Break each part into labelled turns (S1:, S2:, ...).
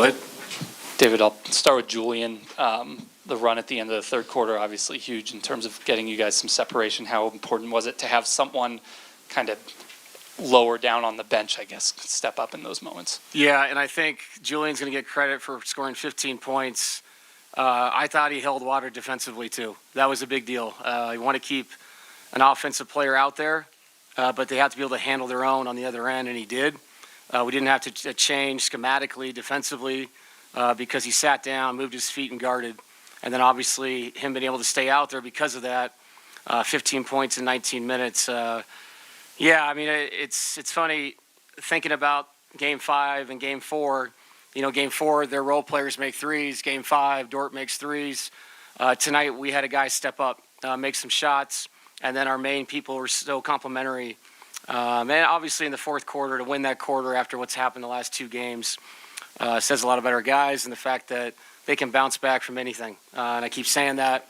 S1: Go ahead.
S2: David, I'll start with Julian. The run at the end of the third quarter, obviously huge in terms of getting you guys some separation. How important was it to have someone kind of lower down on the bench, I guess, step up in those moments?
S1: Yeah, and I think Julian's going to get credit for scoring 15 points. I thought he held water defensively, too. That was a big deal. You want to keep an offensive player out there, but they have to be able to handle their own on the other end, and he did. We didn't have to change schematically, defensively, because he sat down, moved his feet, and guarded. And then obviously him being able to stay out there because of that, 15 points in 19 minutes. Yeah, I mean, it's funny thinking about Game 5 and Game 4. You know, Game 4, their role players make threes. Game 5, Dort makes threes. Tonight we had a guy step up, make some shots, and then our main people were so complimentary. And obviously in the fourth quarter, to win that quarter after what's happened the last two games says a lot about our guys and the fact that they can bounce back from anything. And I keep saying that.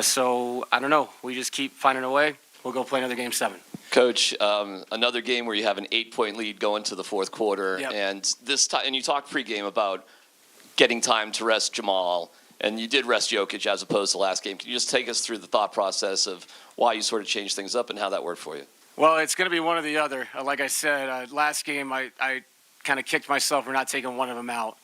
S1: So, I don't know. We just keep finding a way. We'll go play another Game 7.
S3: Coach, another game where you have an 8-point lead going to the fourth quarter.
S1: Yep.
S3: And this time, and you talked pregame about getting time to rest Jamal. And you did rest Jokic as opposed to last game. Can you just take us through the thought process of why you sort of changed things up and how that worked for you?
S1: Well, it's going to be one or the other. Like I said, last game I kind of kicked myself for not taking one of them out.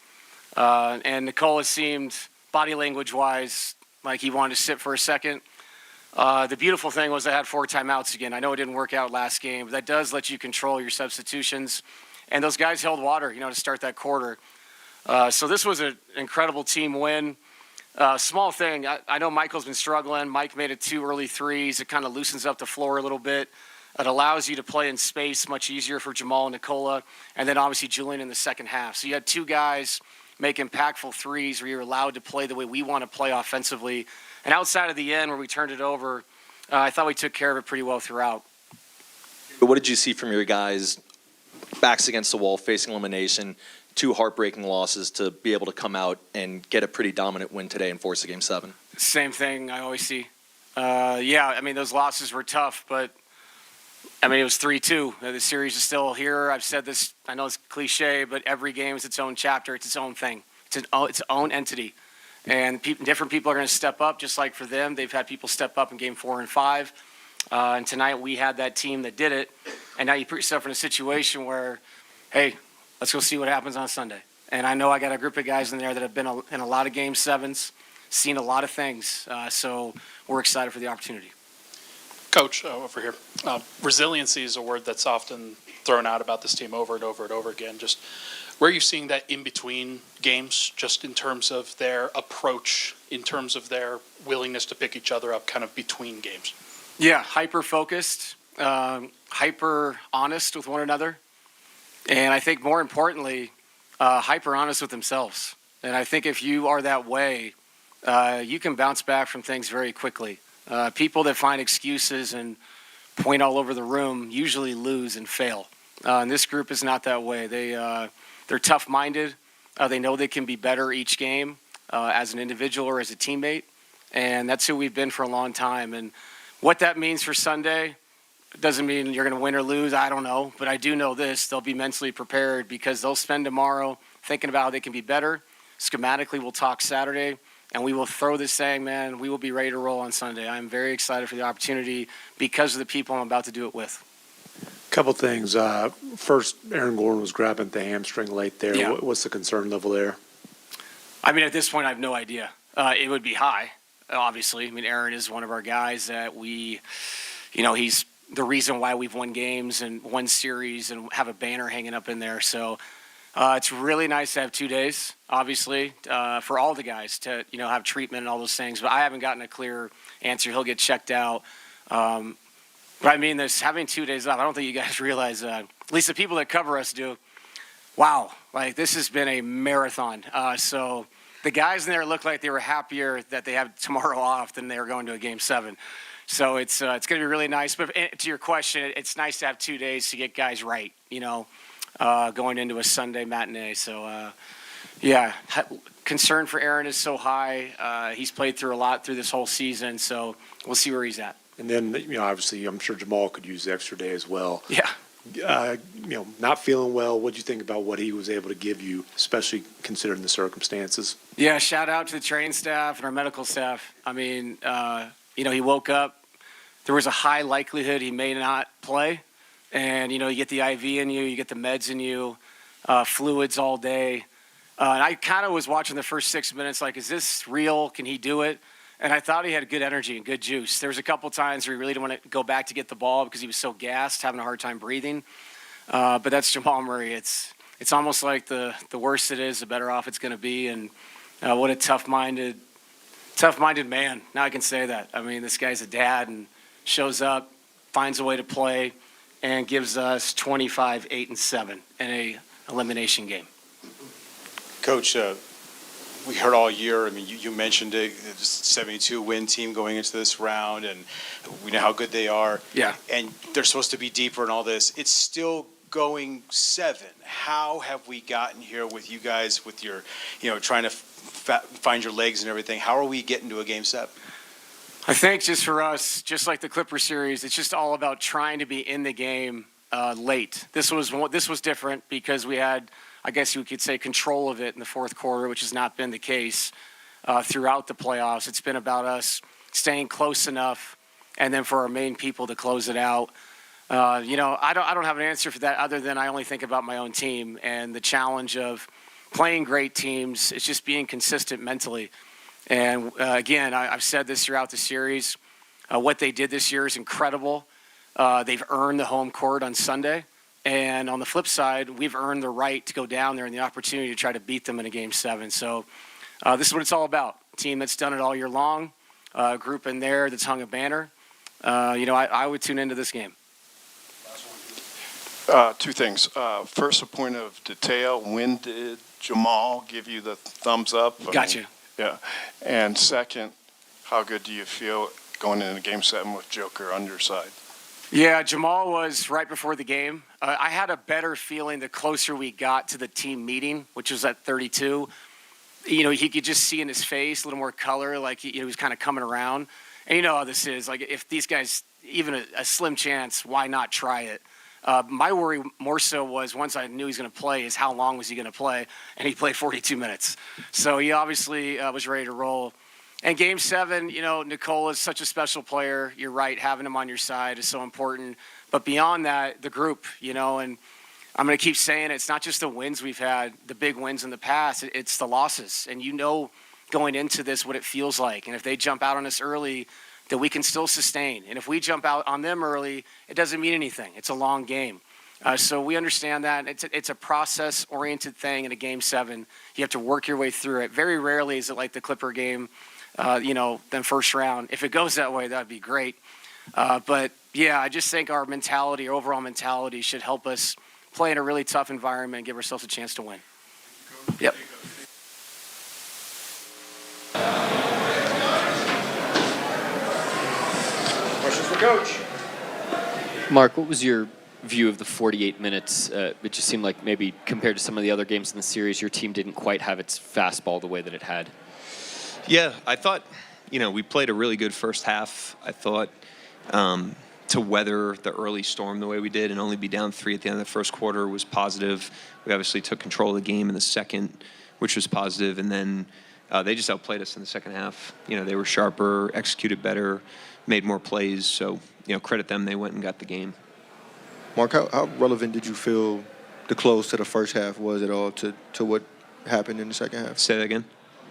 S1: And Nikola seemed, body language-wise, like he wanted to sit for a second. The beautiful thing was I had 4 timeouts again. I know it didn't work out last game, but that does let you control your substitutions. And those guys held water, to start that quarter. So this was an incredible team win. Small thing, I know Michael's been struggling. Mike made it 2 early threes. It kind of loosens up the floor a little bit. It allows you to play in space much easier for Jamal and Nikola, and then obviously Julian in the second half. So you had 2 guys make impactful threes where you're allowed to play the way we want to play offensively. And outside of the end where we turned it over, I thought we took care of it pretty well throughout.
S4: What did you see from your guys, backs against the wall, facing elimination, 2 heartbreaking losses to be able to come out and get a pretty dominant win today and force a Game 7?
S1: Same thing I always see. Yeah, I mean, those losses were tough, but I mean, it was 3-2. The series is still here. I've said this, I know it's cliche, but every game is its own chapter. It's its own thing. It's its own entity. And different people are going to step up, just like for them. They've had people step up in Game 4 and 5. And tonight we had that team that did it. And now you put yourself in a situation where, hey, let's go see what happens on Sunday. And I know I got a group of guys in there that have been in a lot of Game 7s, seen a lot of things. So we're excited for the opportunity.
S5: Coach, over here. Resiliency is a word that's often thrown out about this team over and over and over again. Just where are you seeing that in between games, just in terms of their approach, in terms of their willingness to pick each other up kind of between games?
S1: Yeah, hyper-focused, hyper-honest with one another. And I think more importantly, hyper-honest with themselves. And I think if you are that way, you can bounce back from things very quickly. People that find excuses and point all over the room usually lose and fail. And this group is not that way. They're tough-minded. They know they can be better each game as an individual or as a teammate. And that's who we've been for a long time. And what that means for Sunday doesn't mean you're going to win or lose. I don't know. But I do know this. They'll be mentally prepared because they'll spend tomorrow thinking about how they can be better. Schematically, we'll talk Saturday. And we will throw this saying, man, we will be ready to roll on Sunday. I'm very excited for the opportunity because of the people I'm about to do it with.
S6: Couple things. First, Aaron Gordon was grabbing the hamstring late there.
S1: Yeah.
S6: What's the concern level there?
S1: I mean, at this point, I have no idea. It would be high, obviously. I mean, Aaron is one of our guys that he's the reason why we've won games and won series and have a banner hanging up in there. So it's really nice to have 2 days, obviously, for all the guys to, have treatment and all those things. But I haven't gotten a clear answer. He'll get checked out. But I mean, having 2 days off, I don't think you guys realize, at least the people that cover us do, wow, like this has been a marathon. So the guys in there look like they were happier that they have tomorrow off than they were going to a Game 7. So it's going to be really nice. But to your question, it's nice to have 2 days to get guys right, going into a Sunday matinee. So, yeah, concern for Aaron is so high. He's played through a lot through this whole season, so we'll see where he's at.
S6: And then, obviously, I'm sure Jamal could use the extra day as well.
S1: Yeah.
S6: not feeling well. What do you think about what he was able to give you, especially considering the circumstances?
S1: Yeah, shout out to the training staff and our medical staff. I mean, he woke up. There was a high likelihood he may not play. And, you get the IV in you, you get the meds in you, fluids all day. And I kind of was watching the first 6 minutes like, is this real? Can he do it? And I thought he had good energy and good juice. There was a couple times where he really didn't want to go back to get the ball because he was so gassed, having a hard time breathing. But that's Jamal Murray. It's almost like the worse it is, the better off it's going to be. And what a tough-minded man. Now I can say that. I mean, this guy's a dad and shows up, finds a way to play, and gives us 25, 8, and 7 in a elimination game.
S7: Coach, we heard all year, I mean, you mentioned it, it's a 72-win team going into this round, and we know how good they are.
S1: Yeah.
S7: And they're supposed to be deeper and all this. It's still going 7. How have we gotten here with you guys, with your, trying to find your legs and everything? How are we getting to a game 7?
S1: I think just for us, just like the Clipper series, it's just all about trying to be in the game late. This was different because we had, I guess you could say, control of it in the fourth quarter, which has not been the case throughout the playoffs. It's been about us staying close enough, and then for our main people to close it out. I don't have an answer for that other than I only think about my own team and the challenge of playing great teams. It's just being consistent mentally. And again, I've said this throughout the series. What they did this year is incredible. They've earned the home court on Sunday. And on the flip side, we've earned the right to go down there and the opportunity to try to beat them in a game 7. So this is what it's all about. A team that's done it all year long, a group in there that's hung a banner. I would tune into this game.
S8: Two things. First, a point of detail. When did Jamal give you the thumbs up?
S1: Gotcha.
S8: Yeah. And second, how good do you feel going into game 7 with Joker on your side?
S1: Yeah, Jamal was right before the game. I had a better feeling the closer we got to the team meeting, which was at 32. He could just see in his face a little more color, like he was kind of coming around. And you know how this is. Like, if these guys, even a slim chance, why not try it? My worry more so was once I knew he was going to play is how long was he going to play, and he played 42 minutes. So he obviously was ready to roll. And game 7, Nikola is such a special player. You're right, having him on your side is so important. But beyond that, the group, and I'm going to keep saying it, it's not just the wins we've had, the big wins in the past, it's the losses. And going into this what it feels like. And if they jump out on us early, that we can still sustain. And if we jump out on them early, it doesn't mean anything. It's a long game. So we understand that. It's a process-oriented thing in a game 7. You have to work your way through it. Very rarely is it like the Clipper game, then first round. If it goes that way, that'd be great. But, yeah, I just think our mentality, our overall mentality should help us play in a really tough environment and give ourselves a chance to win. Yep.
S7: Questions for Coach?
S9: Mark, what was your view of the 48 minutes? It just seemed like maybe compared to some of the other games in the series, your team didn't quite have its fastball the way that it had.
S10: Yeah, I thought, we played a really good first half. I thought to weather the early storm the way we did and only be down 3 at the end of the first quarter was positive. We obviously took control of the game in the second, which was positive, and then they just outplayed us in the second half. They were sharper, executed better, made more plays. So, credit them. They went and got the game.
S11: Mark, how relevant did you feel the close to the first half was at all to what happened in the second half?
S10: Say that again?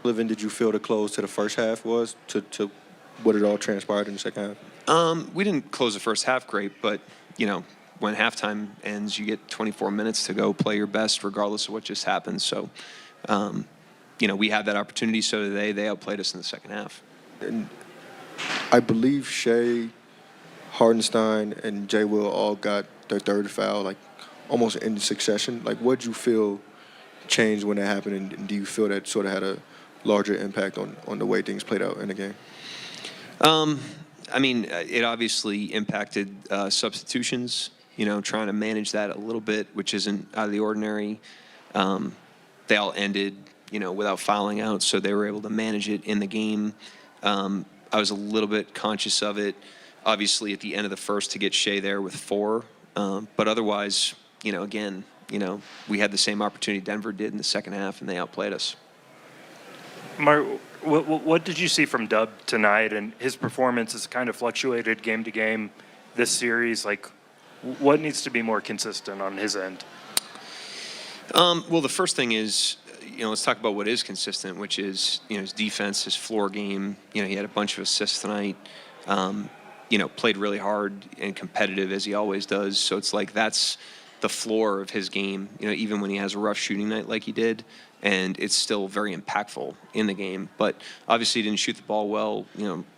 S11: Relevant did you feel the close to the first half was to what it all transpired in the second half?
S10: We didn't close the first half great, but, when halftime ends, you get 24 minutes to go play your best regardless of what just happened. So, we had that opportunity, so did they. They outplayed us in the second half.
S11: And I believe Shai, Hardenstein, and J. Will all got their third foul, like almost in succession. Like, what did you feel changed when that happened, and do you feel that sort of had a larger impact on the way things played out in the game?
S10: It obviously impacted substitutions, trying to manage that a little bit, which isn't out of the ordinary. They all ended, without fouling out, so they were able to manage it in the game. I was a little bit conscious of it. Obviously, at the end of the first, to get Shai there with 4 But otherwise, again, we had the same opportunity Denver did in the second half, and they outplayed us.
S12: Mark, what did you see from Dub tonight? And his performance has kind of fluctuated game to game this series. Like, what needs to be more consistent on his end?
S10: Well, the first thing is, let's talk about what is consistent, which is, his defense, his floor game. He had a bunch of assists tonight. Played really hard and competitive as he always does. So it's like that's the floor of his game, even when he has a rough shooting night like he did. And it's still very impactful in the game. But obviously he didn't shoot the ball well.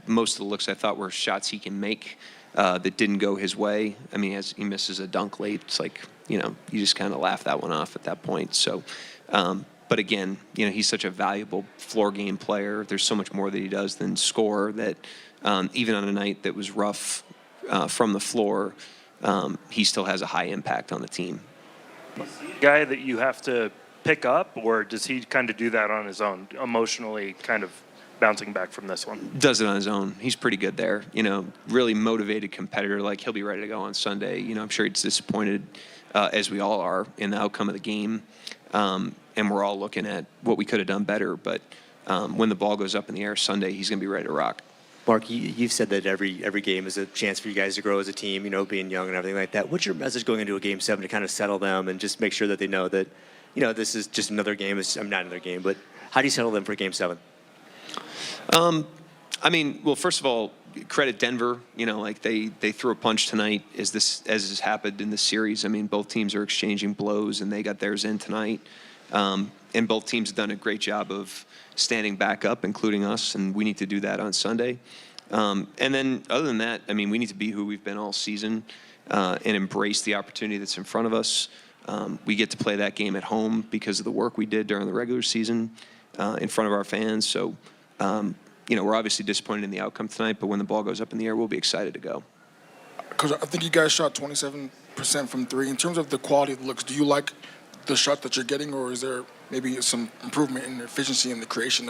S10: Most of the looks I thought were shots he can make that didn't go his way. I mean, as he misses a dunk late, it's like, you just kind of laugh that one off at that point. So, but again, he's such a valuable floor game player. There's so much more that he does than score that even on a night that was rough from the floor, he still has a high impact on the team.
S12: Guy that you have to pick up, or does he kind of do that on his own, emotionally kind of bouncing back from this one?
S10: Does it on his own. He's pretty good there. Really motivated competitor. Like, he'll be ready to go on Sunday. I'm sure he's disappointed, as we all are, in the outcome of the game. And we're all looking at what we could have done better. But when the ball goes up in the air Sunday, he's going to be ready to rock.
S13: Mark, you've said that every game is a chance for you guys to grow as a team, being young and everything like that. What's your message going into a Game 7 to kind of settle them and just make sure that they know that, this is just another game. Not another game, but how do you settle them for Game 7?
S10: Well, first of all, credit Denver. They threw a punch tonight, as has happened in this series. Both teams are exchanging blows, and they got theirs in tonight. And both teams have done a great job of standing back up, including us, and we need to do that on Sunday. And then other than that, we need to be who we've been all season and embrace the opportunity that's in front of us. We get to play that game at home because of the work we did during the regular season in front of our fans. So, we're obviously disappointed in the outcome tonight, but when the ball goes up in the air, we'll be excited to go.
S14: Coach, I think you guys shot 27% from three. In terms of the quality of the looks, do you like the shot that you're getting, or is there maybe some improvement in the efficiency and the creation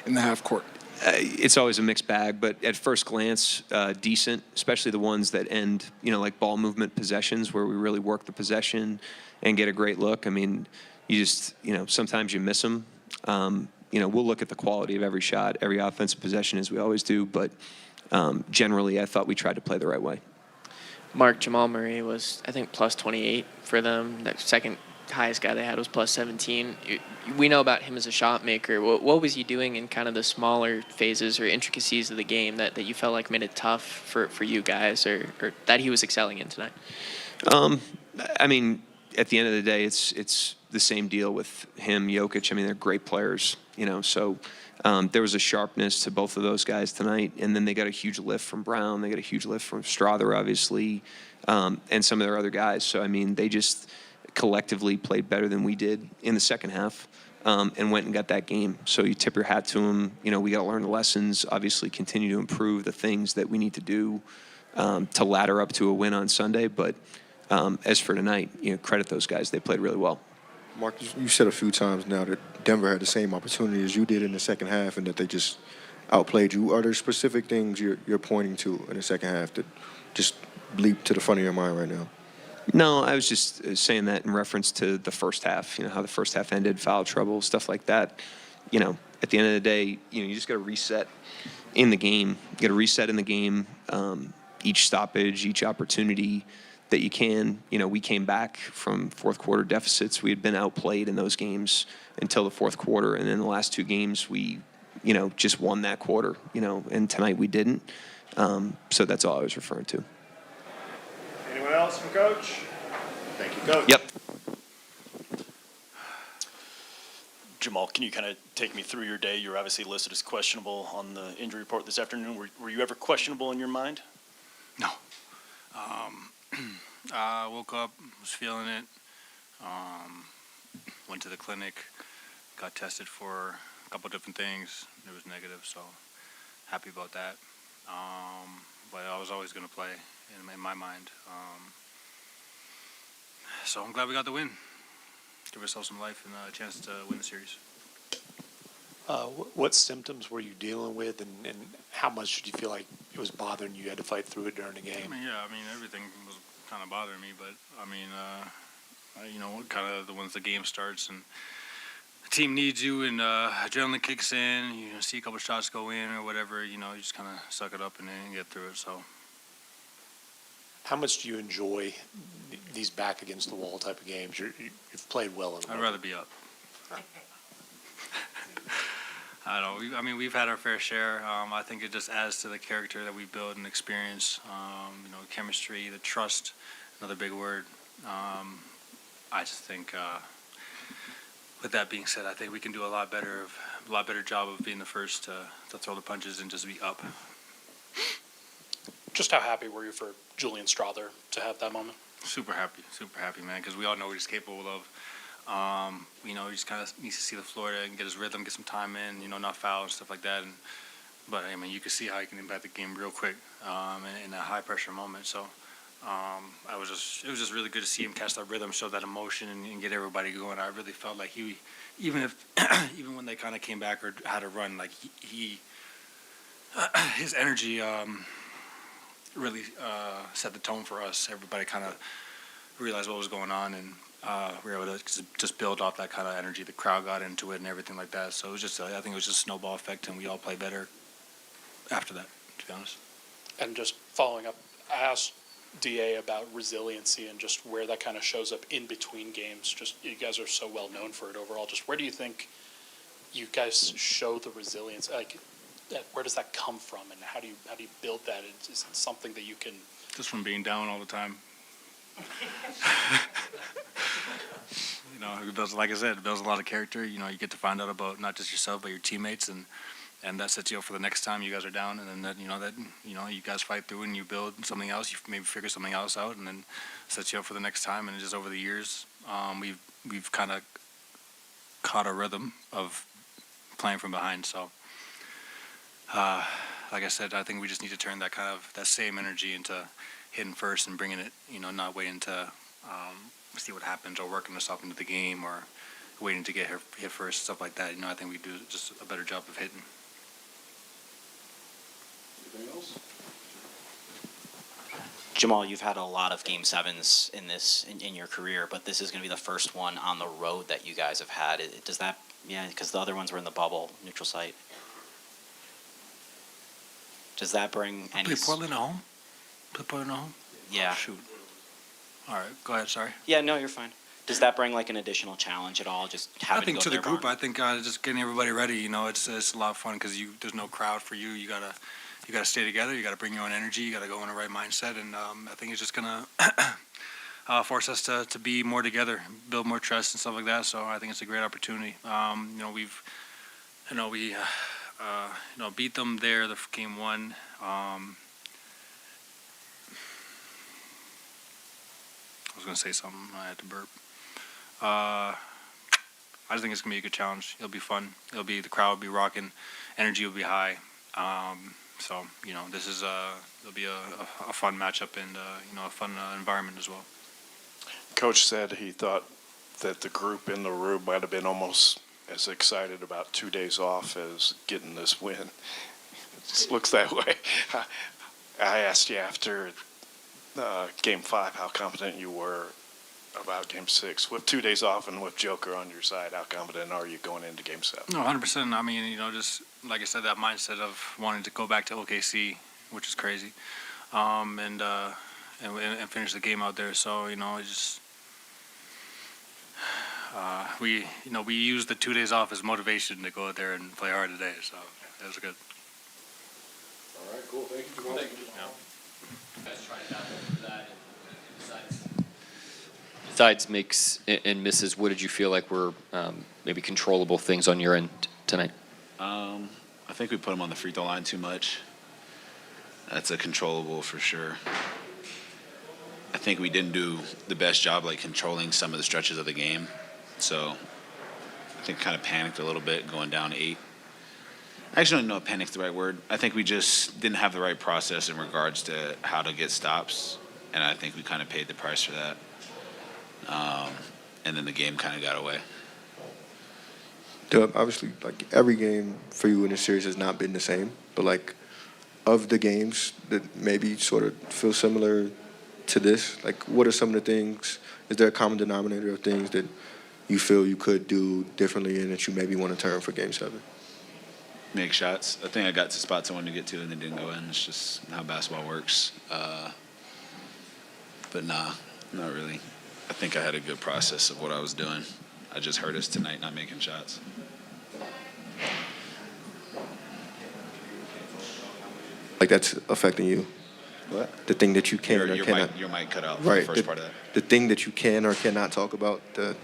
S14: in the half court?
S10: It's always a mixed bag, but at first glance, decent, especially the ones that end, like ball movement possessions where we really work the possession and get a great look. You just, sometimes you miss them. We'll look at the quality of every shot, every offensive possession as we always do, but generally I thought we tried to play the right way.
S15: Mark, Jamal Murray was, I think, plus 28 for them. That second highest guy they had was plus 17. We know about him as a shot maker. What was he doing in kind of the smaller phases or intricacies of the game that you felt like made it tough for you guys or that he was excelling in tonight?
S10: At the end of the day, it's the same deal with him, Jokic. They're great players, so there was a sharpness to both of those guys tonight, and then they got a huge lift from Brown. They got a huge lift from Strother, obviously, and some of their other guys. So, they just collectively played better than we did in the second half and went and got that game. So you tip your hat to them. We got to learn the lessons, obviously continue to improve the things that we need to do to ladder up to a win on Sunday. But as for tonight, credit those guys. They played really well.
S11: Mark, you said a few times now that Denver had the same opportunity as you did in the second half and that they just outplayed you. Are there specific things you're pointing to in the second half that just leap to the front of your mind right now?
S10: No, I was just saying that in reference to the first half, how the first half ended, foul trouble, stuff like that. At the end of the day, you just got to reset in the game. You got to reset in the game, each stoppage, each opportunity that you can. We came back from fourth quarter deficits. We had been outplayed in those games until the fourth quarter. And in the last two games, we, just won that quarter, and tonight we didn't. So that's all I was referring to.
S12: Anyone else from Coach? Thank you, Coach.
S10: Yep.
S16: Jamal, can you kind of take me through your day? You're obviously listed as questionable on the injury report this afternoon. Were you ever questionable in your mind?
S17: No. I woke up, was feeling it, went to the clinic, got tested for a couple different things. It was negative, so happy about that. But I was always going to play in my mind. So I'm glad we got the win. Give ourselves some life and a chance to win the series.
S6: What symptoms were you dealing with, and how much did you feel like it was bothering you? You had to fight through it during the game.
S17: Everything was kind of bothering me. But I mean, kind of once the game starts and the team needs you and adrenaline kicks in, you see a couple shots go in or whatever, you just kind of suck it up and then get through it. So.
S6: How much do you enjoy these back against the wall type of games? You've played well in them.
S17: I'd rather be up. I don't know. We've had our fair share. I think it just adds to the character that we build and experience. Chemistry, the trust, another big word. I just think, with that being said, I think we can do a lot better job of being the first to throw the punches and just be up.
S5: Just how happy were you for Julian Strawther to have that moment?
S17: Super happy, man, because we all know what he's capable of. He just kind of needs to see the floor and get his rhythm, get some time in, not foul and stuff like that. But you can see how he can impact the game real quick in a high pressure moment. So it was just really good to see him catch that rhythm, show that emotion, and get everybody going. I really felt like he, even when they kind of came back or had a run, like his energy really set the tone for us. Everybody kind of realized what was going on, and we were able to just build off that kind of energy. The crowd got into it and everything like that. So it was I think it was just a snowball effect, and we all played better after that, to be honest.
S5: And just following up, I asked DA about resiliency and just where that kind of shows up in between games. Just you guys are so well known for it overall. Just where do you think you guys show the resilience? Like, where does that come from, and how do you build that? Is it something that you can?
S17: Just from being down all the time. It builds, like I said, it builds a lot of character. You get to find out about not just yourself but your teammates, and that sets you up for the next time you guys are down, and then you guys fight through and you build something else. You maybe figure something else out, and then sets you up for the next time. And just over the years, we've kind of caught a rhythm of playing from behind. So. Like I said, I think we just need to turn that same energy into hitting first and bringing it, not waiting to see what happens or working us up into the game or waiting to get hit first, stuff like that. I think we do just a better job of hitting.
S6: Anything else?
S18: Jamal, you've had a lot of Game 7s in your career, but this is going to be the first one on the road that you guys have had. Does that, because the other ones were in the bubble, neutral site. Does that bring any?
S17: Play Portland at home? Play Portland at home?
S18: Yeah.
S17: Shoot. All right, go ahead, sorry.
S18: Yeah, no, you're fine. Does that bring like an additional challenge at all? Just having
S17: I think
S18: to go
S17: to the
S18: there
S17: group,
S18: more?
S17: I think just getting everybody ready, it's a lot of fun because there's no crowd for you. You gotta stay together. You gotta bring your own energy. You gotta go in the right mindset, and I think it's just gonna force us to be more together, build more trust and stuff like that. So I think it's a great opportunity. We beat them there, the game one. I was going to say something. I had to burp. I just think it's going to be a good challenge. It'll be fun. The crowd will be rocking. Energy will be high. It'll be a fun matchup and, a fun environment as well.
S8: Coach said he thought that the group in the room might have been almost as excited about 2 days off as getting this win. It just looks that way. I asked you after Game 5 how confident you were about Game 6. With 2 days off and with Joker on your side, how confident are you going into Game 7?
S17: No, 100%. Just like I said, that mindset of wanting to go back to OKC, which is crazy, and finish the game out there. So, we used the 2 days off as motivation to go out there and play hard today. So it was good.
S6: All right, cool. Thank you, Jamal.
S9: Besides makes and misses, what did you feel like were maybe controllable things on your end tonight?
S19: I think we put him on the free throw line too much. That's a controllable for sure. I think we didn't do the best job controlling some of the stretches of the game. So I think kind of panicked a little bit going down 8. I actually don't know if panic's the right word. I think we just didn't have the right process in regards to how to get stops, and I think we kind of paid the price for that. And then the game kind of got away.
S11: Dub, obviously, every game for you in the series has not been the same, but of the games that maybe sort of feel similar to this? Like, what are some of the things? Is there a common denominator of things that you feel you could do differently and that you maybe want to turn for Game 7?
S19: Make shots. I think I got to spots I wanted to get to and they didn't go in. It's just how basketball works. But nah, not really. I think I had a good process of what I was doing. I just hurt us tonight not making shots.
S11: Like, that's affecting you?
S19: What?
S11: The thing that you can or
S19: Your
S11: cannot.
S19: mic cut out for
S11: Right.
S19: the first part of that.
S11: The thing that you can or cannot talk about, the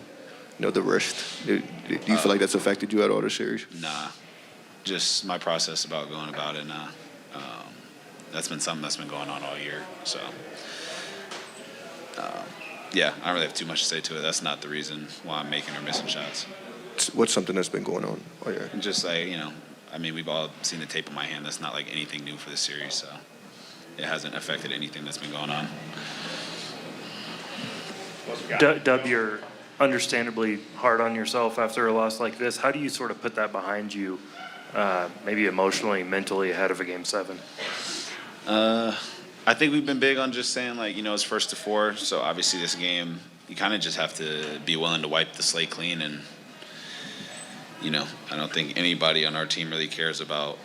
S11: wrist. Do you feel like that's affected you at all this series?
S19: Nah, just my process about going about it. Nah, that's been something that's been going on all year. So, yeah, I don't really have too much to say to it. That's not the reason why I'm making or missing shots.
S11: What's something that's been going on all year?
S19: Just like, I mean, we've all seen the tape of my hand. That's not like anything new for the series, so it hasn't affected anything that's been going on.
S12: Dub, you're understandably hard on yourself after a loss like this. How do you sort of put that behind you, maybe emotionally, mentally, ahead of a Game 7?
S19: I think we've been big on just saying, like, it's 1st to 4, so obviously this game, you kind of just have to be willing to wipe the slate clean. And, I don't think anybody on our team really cares about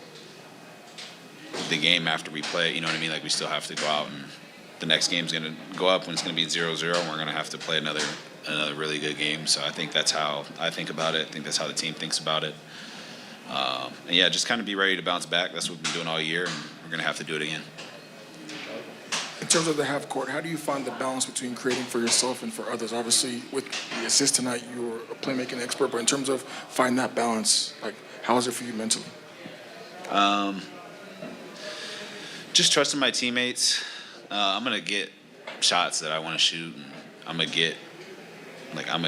S19: the game after we play. You know what I mean? Like, we still have to go out, and the next game's going to go up when it's going to be 0-0, and we're going to have to play another really good game. So I think that's how I think about it. I think that's how the team thinks about it. And yeah, just kind of be ready to bounce back. That's what we've been doing all year, and we're going to have to do it again.
S14: In terms of the half court, how do you find the balance between creating for yourself and for others? Obviously, with the assist tonight, you were a playmaking expert, but in terms of finding that balance, like, how is it for you mentally?
S19: Just trusting my teammates. I'm gonna get shots that I want to shoot, and I'm gonna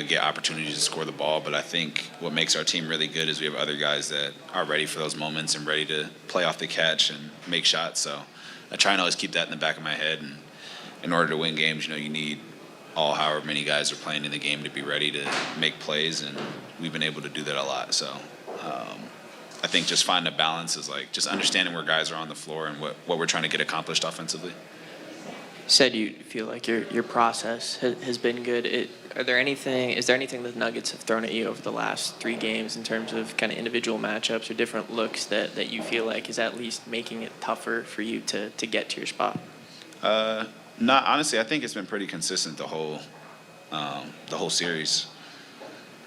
S19: get opportunities to score the ball. But I think what makes our team really good is we have other guys that are ready for those moments and ready to play off the catch and make shots. So I try and always keep that in the back of my head. And in order to win games, you need however many guys are playing in the game to be ready to make plays, and we've been able to do that a lot. So I think just finding a balance is like just understanding where guys are on the floor and what we're trying to get accomplished offensively.
S15: You said you feel like your process has been good. Is there anything the Nuggets have thrown at you over the last 3 games in terms of kind of individual matchups or different looks that you feel like is at least making it tougher for you to get to your spot?
S19: Honestly, I think it's been pretty consistent the whole series.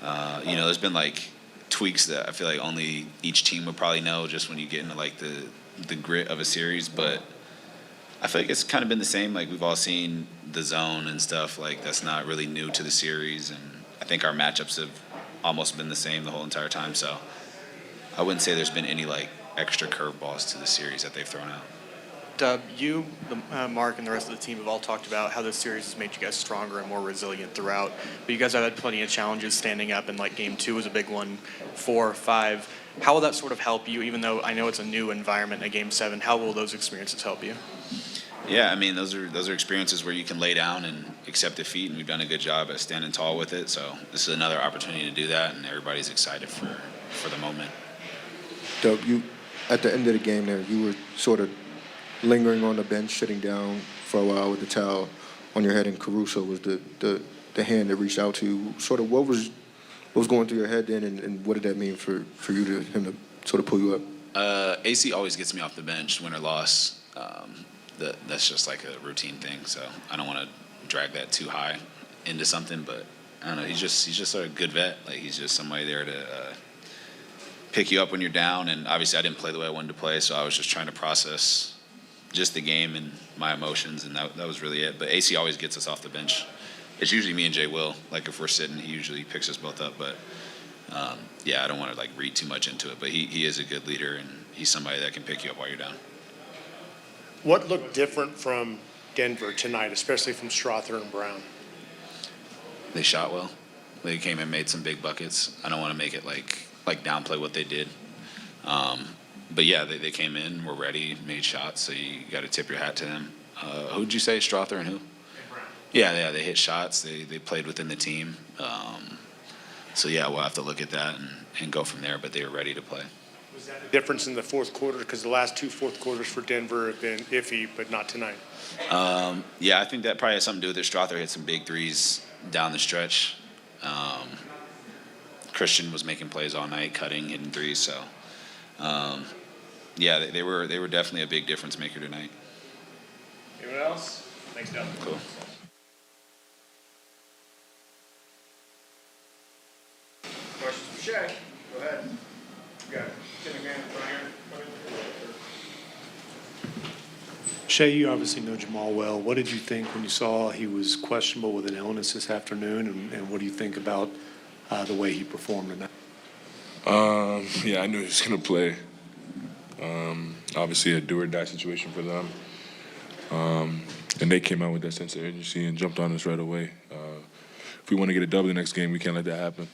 S19: There's been like tweaks that I feel like only each team would probably know just when you get into like the grit of a series, but I feel like it's kind of been the same. Like, we've all seen the zone and stuff. Like, that's not really new to the series, and I think our matchups have almost been the same the whole entire time. So I wouldn't say there's been any like extra curveballs to the series that they've thrown out.
S20: Dub, you, Mark, and the rest of the team have all talked about how this series has made you guys stronger and more resilient throughout. But you guys have had plenty of challenges standing up, and like Game 2 was a big one, 4, 5. How will that sort of help you, even though I know it's a new environment in Game 7? How will those experiences help you?
S19: Yeah, I mean, those are experiences where you can lay down and accept defeat, and we've done a good job at standing tall with it. So this is another opportunity to do that, and everybody's excited for the moment.
S11: Doug, you at the end of the game there, you were sort of lingering on the bench, sitting down for a while with the towel on your head, and Caruso was the hand that reached out to you. Sort of what was going through your head then, and what did that mean for him to sort of pull you up?
S19: AC always gets me off the bench, win or loss. That's just like a routine thing, so I don't want to drag that too high into something, but I don't know, he's just a good vet. Like, he's just somebody there to pick you up when you're down, and obviously I didn't play the way I wanted to play, so I was just trying to process just the game and my emotions, and that was really it. But AC always gets us off the bench. It's usually me and Jay Will. Like, if we're sitting, he usually picks us both up, but yeah, I don't want to like read too much into it, but he is a good leader, and he's somebody that can pick you up while you're down.
S6: What looked different from Denver tonight, especially from Strother and Brown?
S19: They shot well. They came and made some big buckets. I don't want to make it like downplay what they did. But yeah, they came in, were ready, made shots, so you got to tip your hat to them. Who'd you say, Strother and who? Yeah, they hit shots. They played within the team. So yeah, we'll have to look at that and go from there, but they were ready to play.
S6: Was that a difference in the fourth quarter? Because the last two fourth quarters for Denver have been iffy, but not tonight.
S19: Yeah, I think that probably has something to do with it. Strother hit some big threes down the stretch. Christian was making plays all night, cutting, hitting threes. So, yeah, they were definitely a big difference maker tonight.
S6: Anyone else? Thanks, Doug.
S19: Cool.
S14: Questions for Shai? Go ahead. You got it. Tim again in front here.
S6: Shai, you obviously know Jamal well. What did you think when you saw he was questionable with an illness this afternoon, and what do you think about the way he performed tonight?
S21: Yeah, I knew he was going to play. Obviously, a do-or-die situation for them. And they came out with that sense of urgency and jumped on us right away. If we want to get a W the next game, we can't let that happen.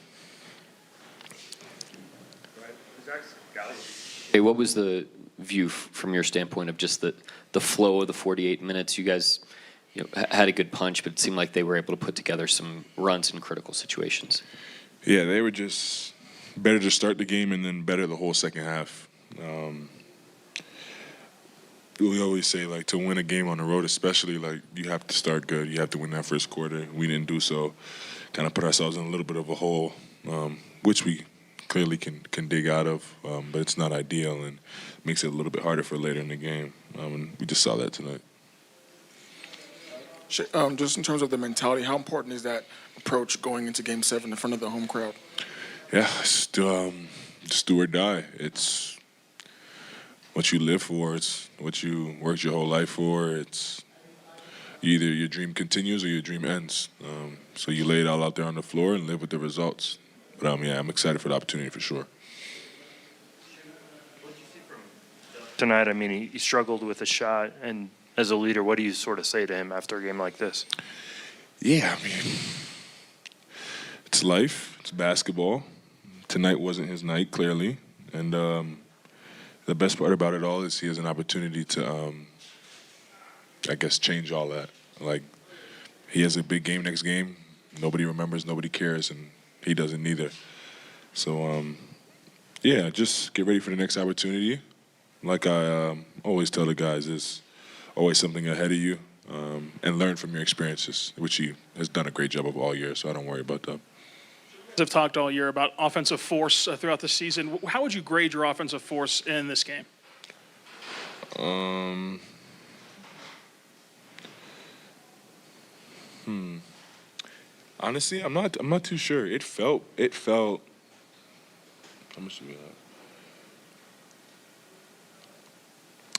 S9: Hey, what was the view from your standpoint of just the flow of the 48 minutes? You guys had a good punch, but it seemed like they were able to put together some runs in critical situations.
S21: Yeah, they were just better to start the game and then better the whole second half. We always say, like, to win a game on the road especially, like, you have to start good. You have to win that first quarter. We didn't do so. Kind of put ourselves in a little bit of a hole, which we clearly can dig out of, but it's not ideal and makes it a little bit harder for later in the game. And we just saw that tonight.
S14: Just in terms of the mentality, how important is that approach going into Game 7 in front of the home crowd?
S21: Yeah, just do or die. It's what you live for. It's what you worked your whole life for. It's either your dream continues or your dream ends. So you lay it all out there on the floor and live with the results. But yeah, I'm excited for the opportunity for sure.
S12: Tonight, I mean, he struggled with a shot, and as a leader, what do you sort of say to him after a game like this?
S21: Yeah, I mean, it's life. It's basketball. Tonight wasn't his night, clearly. And the best part about it all is he has an opportunity to, I guess, change all that. Like, he has a big game next game. Nobody remembers, nobody cares, and he doesn't either. So, yeah, just get ready for the next opportunity. Like I always tell the guys, there's always something ahead of you, and learn from your experiences, which he has done a great job of all year, so I don't worry about that.
S5: Have talked all year about offensive force throughout the season. How would you grade your offensive force in this game?
S21: Honestly, I'm not too sure. It felt. How much do we have?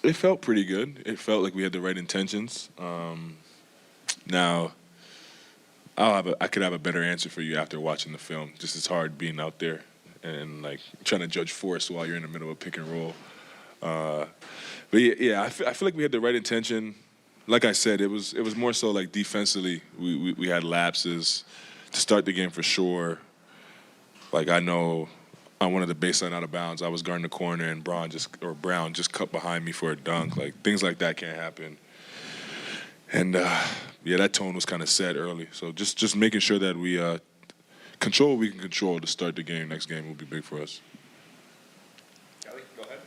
S21: It felt pretty good. It felt like we had the right intentions. Now, I could have a better answer for you after watching the film. Just it's hard being out there and like trying to judge force while you're in the middle of pick and roll. But yeah, I feel like we had the right intention. Like I said, it was more so like defensively. We had lapses to start the game for sure. Like I know on one of the baseline out of bounds, I was guarding the corner and Brown just cut behind me for a dunk. Like things like that can't happen. And yeah, that tone was kind of set early. So just making sure that we control what we can control to start the game. Next game will be big for us.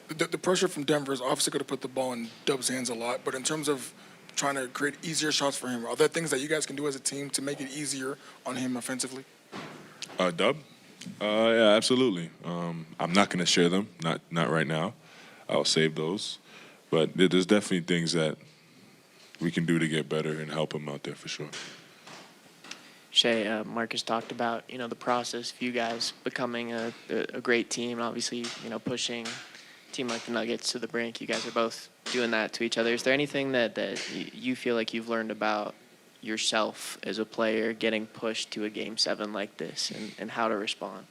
S14: The pressure from Denver is obviously going to put the ball in Dub's hands a lot, but in terms of trying to create easier shots for him, are there things that you guys can do as a team to make it easier on him offensively?
S21: Dub? Yeah, absolutely. I'm not going to share them, not right now. I'll save those. But there's definitely things that we can do to get better and help him out there for sure.
S15: Shai, Marcus talked about, the process of you guys becoming a great team, obviously, pushing a team like the Nuggets to the brink. You guys are both doing that to each other. Is there anything that you feel like you've learned about yourself as a player getting pushed to a Game 7 like this and how to respond?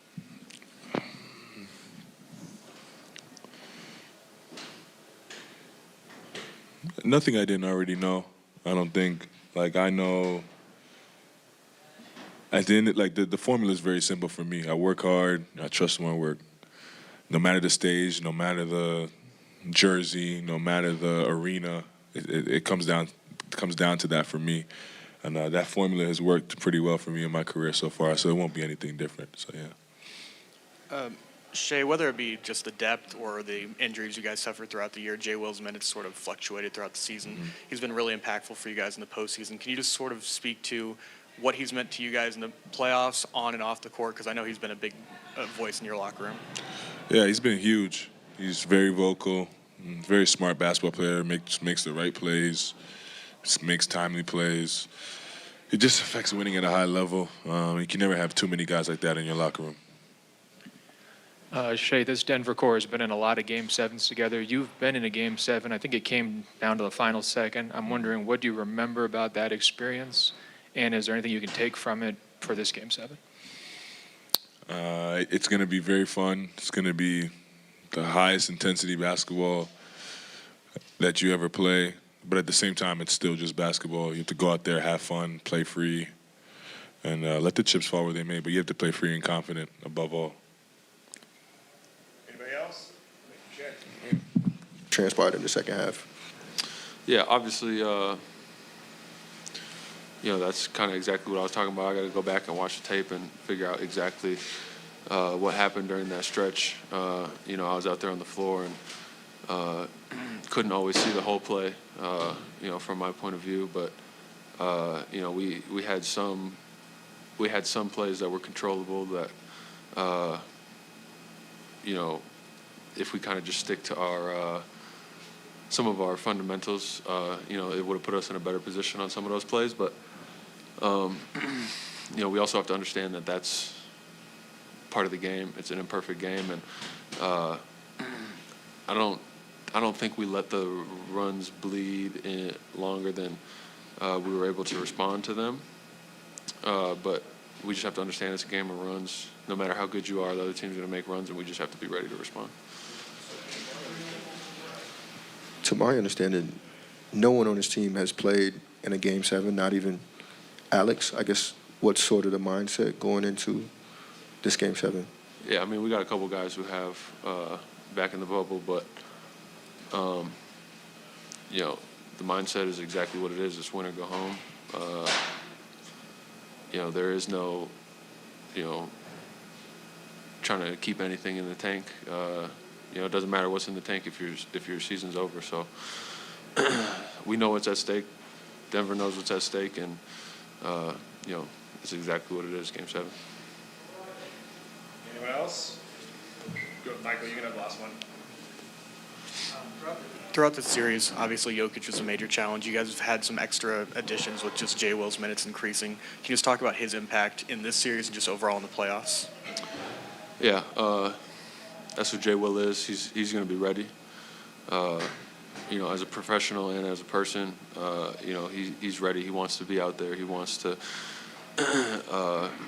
S21: Nothing I didn't already know. I don't think. Like, I know at the end, like, the formula is very simple for me. I work hard. I trust my work. No matter the stage, no matter the jersey, no matter the arena, it comes down to that for me. And that formula has worked pretty well for me in my career so far, so it won't be anything different. So, yeah.
S20: Shai, whether it be just the depth or the injuries you guys suffered throughout the year, Jay Will's minutes sort of fluctuated throughout the season. He's been really impactful for you guys in the postseason. Can you just sort of speak to what he's meant to you guys in the playoffs, on and off the court? Because I know he's been a big voice in your locker room.
S21: Yeah, he's been huge. He's very vocal, very smart basketball player, makes the right plays, makes timely plays. It just affects winning at a high level. You can never have too many guys like that in your locker room.
S2: Shai, this Denver core has been in a lot of Game 7s together. You've been in a Game 7. I think it came down to the final second. I'm wondering, what do you remember about that experience? And is there anything you can take from it for this Game 7?
S21: It's going to be very fun. It's going to be the highest intensity basketball that you ever play. But at the same time, it's still just basketball. You have to go out there, have fun, play free, and let the chips fall where they may. But you have to play free and confident above all.
S14: Anybody else?
S11: Transpired in the second half.
S22: Yeah, obviously, that's kind of exactly what I was talking about. I got to go back and watch the tape and figure out exactly what happened during that stretch. I was out there on the floor and couldn't always see the whole play, from my point of view. But we had some plays that were controllable that, if we kind of just stick to our some of our fundamentals, it would have put us in a better position on some of those plays. But we also have to understand that that's part of the game. It's an imperfect game, and I don't think we let the runs bleed in longer than we were able to respond to them. But we just have to understand it's a game of runs. No matter how good you are, the other team's going to make runs, and we just have to be ready to respond.
S11: To my understanding, no one on this team has played in a Game 7, not even Alex. I guess what's sort of the mindset going into this Game 7?
S22: Yeah, we got a couple guys who have back in the bubble, but the mindset is exactly what it is. It's win or go home. There is no, trying to keep anything in the tank. It doesn't matter what's in the tank if your season's over. So we know what's at stake. Denver knows what's at stake, and it's exactly what it is. Game 7.
S14: Anyone else? Go, Michael, you can have the last one.
S20: Throughout the series, obviously Jokic was a major challenge. You guys have had some extra additions with just Jay Will's minutes increasing. Can you just talk about his impact in this series and just overall in the playoffs?
S22: Yeah, that's who Jay Will is. He's going to be ready. As a professional and as a person, he's ready. He wants to be out there. He wants to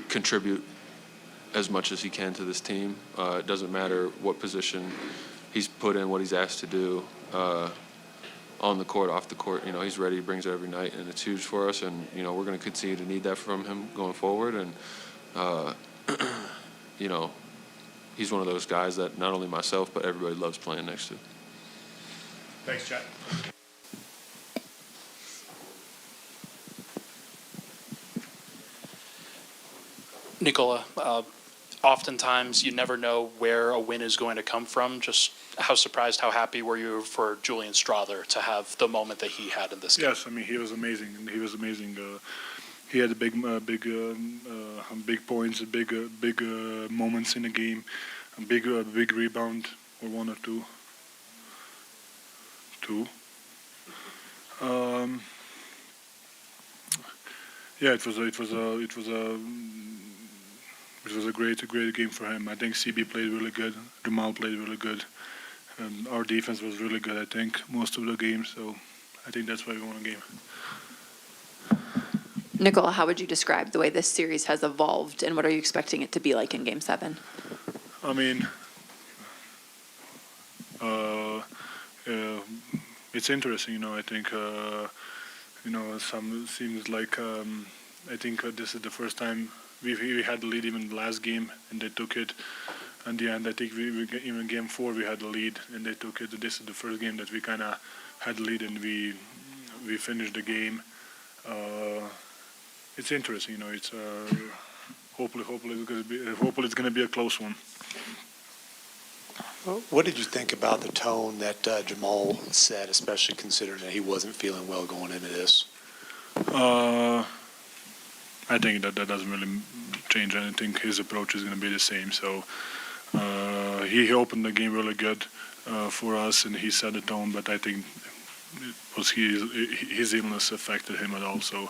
S22: contribute as much as he can to this team. It doesn't matter what position he's put in, what he's asked to do, on the court, off the court. He's ready. He brings it every night, and it's huge for us. And we're going to continue to need that from him going forward. And he's one of those guys that not only myself but everybody loves playing next to.
S14: Thanks, Chet.
S5: Nikola, oftentimes you never know where a win is going to come from. Just how surprised, how happy were you for Julian Strawther to have the moment that he had in this game?
S23: Yes, he was amazing. He was amazing. He had big points, big moments in the game, a big rebound or one or two. It was a great game for him. I think CB played really good. Jamal played really good. And our defense was really good, I think, most of the game. So I think that's why we won a game.
S24: Nikola, how would you describe the way this series has evolved, and what are you expecting it to be like in Game 7?
S23: It's interesting, I think, some seems like, I think this is the first time we had the lead even in the last game, and they took it. In the end, I think even Game 4 we had the lead, and they took it. This is the first game that we kind of had the lead, and we finished the game. It's interesting, It's hopefully it's gonna be a close one.
S6: What did you think about the tone that Jamal set, especially considering that he wasn't feeling well going into this?
S23: I think that doesn't really change anything. His approach is going to be the same. So he opened the game really good for us, and he set the tone. But I think it was his illness affected him at all. So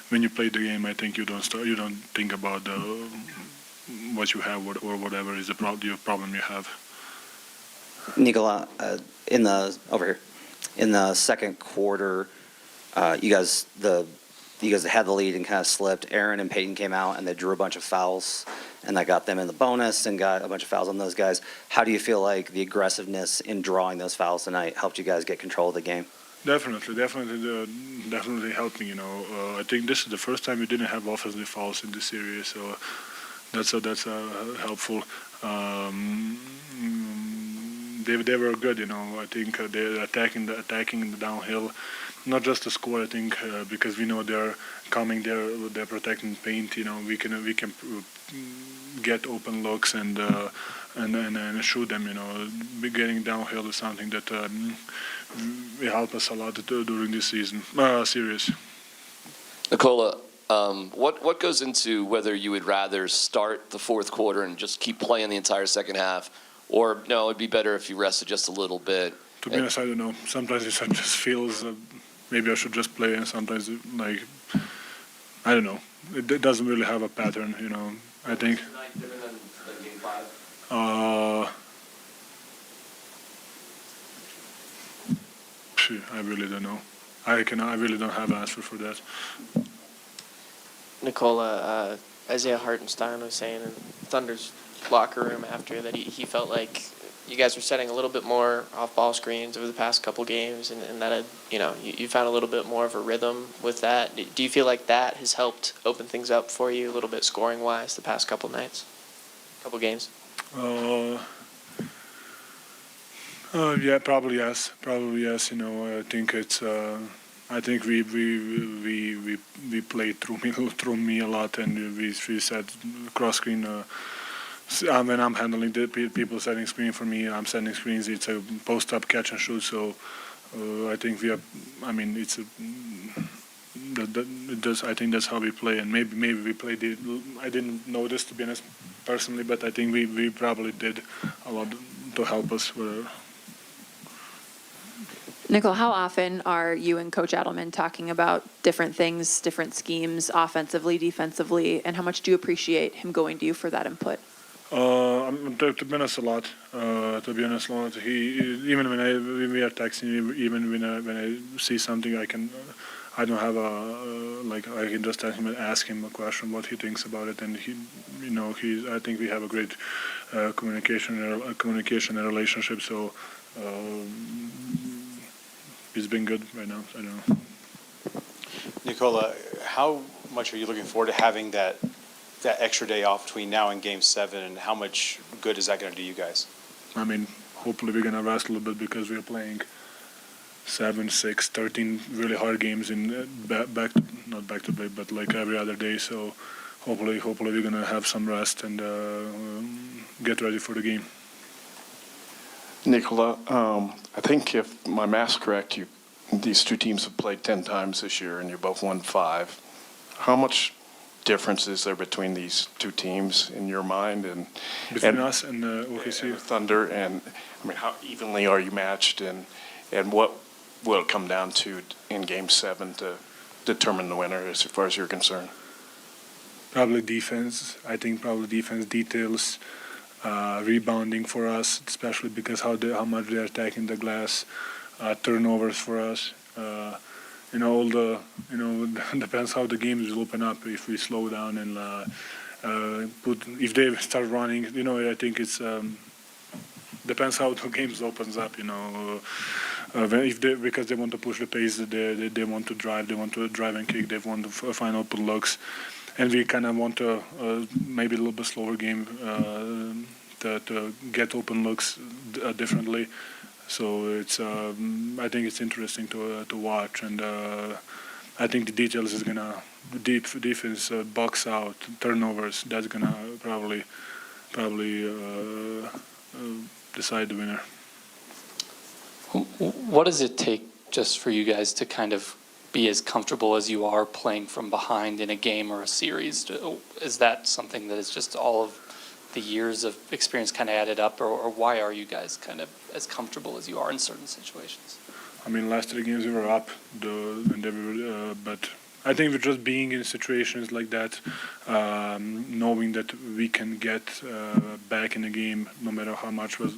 S23: when you play the game, I think you don't think about what you have or whatever is the problem you have.
S1: Nikola, in the second quarter, you guys had the lead and kind of slipped. Aaron and Peyton came out and they drew a bunch of fouls, and that got them in the bonus and got a bunch of fouls on those guys. How do you feel like the aggressiveness in drawing those fouls tonight helped you guys get control of the game?
S23: Definitely helping. I think this is the first time we didn't have offensive fouls in this series, so that's helpful. They were good. I think they're attacking the downhill, not just to score. I think because we know they're coming, they're protecting paint. We can get open looks and shoot them. Getting downhill is something that will help us a lot during this series.
S3: Nikola, what goes into whether you would rather start the fourth quarter and just keep playing the entire second half, or no, it'd be better if you rested just a little bit?
S23: To be honest, I don't know. Sometimes it just feels maybe I should just play, and sometimes I don't know. It doesn't really have a pattern, I think. I really don't know. I really don't have an answer for that.
S15: Nikola, Isaiah Hartenstein was saying in Thunder's locker room after that he felt like you guys were setting a little bit more off-ball screens over the past couple games, and that you found a little bit more of a rhythm with that. Do you feel like that has helped open things up for you a little bit scoring-wise the past couple games?
S23: Yeah, probably yes. I think we played through me a lot, and we said cross screen. When I'm handling the people setting screen for me, I'm setting screens. It's a post up catch and shoot. So I think we are. I mean, it's a. I think that's how we play, and maybe we played it. I didn't know this, to be honest, personally, but I think we probably did a lot to help us.
S24: Nikola, how often are you and Coach Adelman talking about different things, different schemes, offensively, defensively, and how much do you appreciate him going to you for that input?
S23: To be honest, a lot. He even when we are texting, even when I see something, I don't have I can just ask him a question what he thinks about it, and I think we have a great communication and relationship. So it's been good right now. I don't know.
S4: Nikola, how much are you looking forward to having that extra day off between now and Game 7, and how much good is that going to do you guys?
S23: I mean, hopefully we're going to rest a little bit because we're playing 7, 6, 13 really hard games in not back to back, but like every other day. So hopefully we're going to have some rest and get ready for the game.
S8: Nikola, I think if my math's correct, these two teams have played 10 times this year, and you both won 5. How much difference is there between these two teams in your mind, and
S23: between us and OKC
S8: Thunder? And I mean, how evenly are you matched, and what will it come down to in Game 7 to determine the winner, as far as you're concerned?
S23: Probably defense. I think probably defense details. Rebounding for us, especially because how much they're attacking the glass, turnovers for us. Depends how the games will open up. If we slow down and if they start running, I think it's depends how the games opens up. Because they want to push the pace, they want to drive and kick, they want to find open looks. And we kind of want to maybe a little bit slower game to get open looks differently. So it's I think it's interesting to watch, and I think the details is gonna defense box out turnovers. That's gonna probably decide the winner.
S7: What does it take just for you guys to kind of be as comfortable as you are playing from behind in a game or a series? Is that something that is just all of the years of experience kind of added up, or why are you guys kind of as comfortable as you are in certain situations?
S23: I mean, last 3 games we were up, but I think we're just being in situations like that, knowing that we can get back in the game no matter how much was.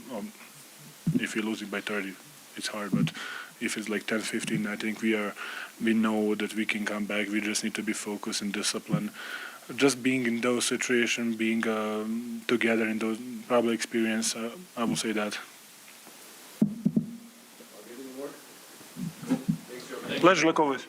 S23: If you're losing by 30, it's hard, but if it's like 10, 15, I think we know that we can come back. We just need to be focused and disciplined. Just being in those situations, being together in those probably experience, I will say that. Pleasure, like always.